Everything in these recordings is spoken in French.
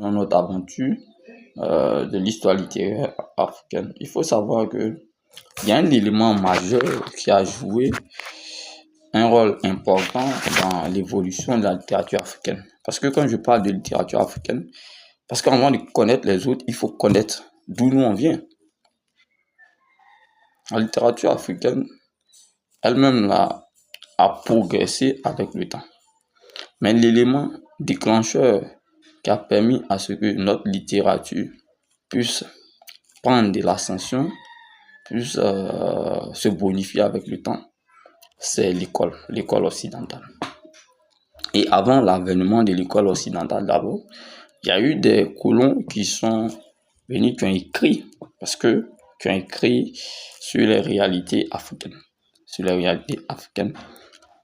dans notre aventure de l'histoire littéraire africaine, il faut savoir que il y a un élément majeur qui a joué un rôle important dans l'évolution de la littérature africaine. Parce que quand je parle de littérature africaine, parce qu'avant de connaître les autres, il faut connaître d'où nous on vient. La littérature africaine elle-même a progressé avec le temps. Mais l'élément déclencheur qui a permis à ce que notre littérature puisse prendre de l'ascension, puisse se bonifier avec le temps, c'est l'école occidentale. Et avant l'avènement de l'école occidentale d'abord, il y a eu des colons qui sont venus, qui ont écrit, qui ont écrit sur les réalités africaines.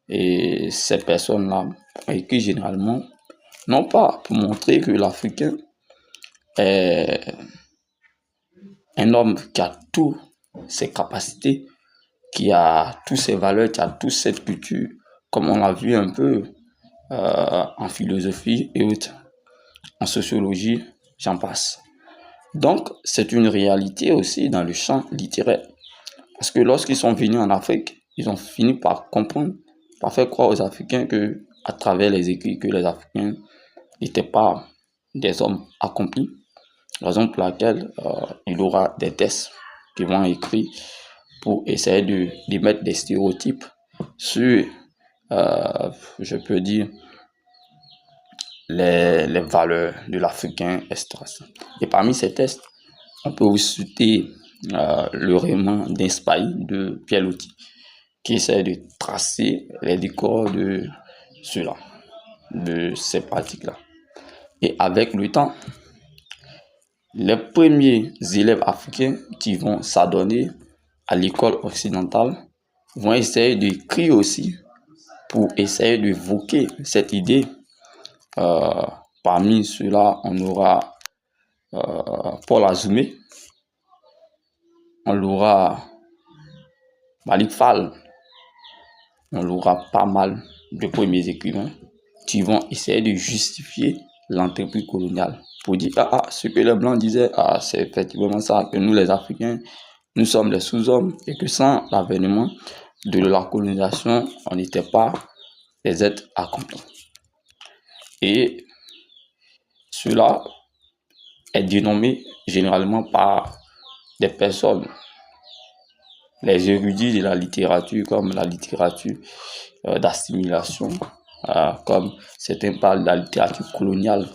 Et ces personnes-là ont écrit généralement, non pas pour montrer que l'Africain est un homme qui a toutes ses capacités, qui a toutes ses valeurs, qui a toute cette culture, comme on l'a vu un peu en philosophie et autres, en sociologie, j'en passe. Donc, c'est une réalité aussi dans le champ littéraire. Parce que lorsqu'ils sont venus en Afrique, ils ont fini par comprendre, par faire croire aux Africains que, à travers les écrits, que les Africains n'étaient pas des hommes accomplis. Raison pour laquelle il y aura des tests qui vont écrire pour essayer de mettre des stéréotypes sur, je peux dire, les valeurs de l'Africain, etc. Et parmi ces tests, on peut aussi citer le roman d'Inspaï de Pierre Loti, qui essaie de tracer les décors de cela, de ces pratiques-là. Et avec le temps, les premiers élèves africains qui vont s'adonner à l'école occidentale vont essayer d'écrire aussi pour essayer d'évoquer cette idée. Parmi ceux-là, on aura Paul Azoumé, on aura Malik Fall, on aura pas mal de premiers écrivains qui vont essayer de justifier l'entreprise coloniale pour dire ce que les Blancs disaient, c'est effectivement ça, que nous les Africains, nous sommes les sous-hommes et que sans l'avènement de la colonisation, on n'était pas les êtres accomplis. Et cela est dénommé généralement par des personnes, les érudits de la littérature, comme la littérature d'assimilation, comme certains parlent de la littérature coloniale,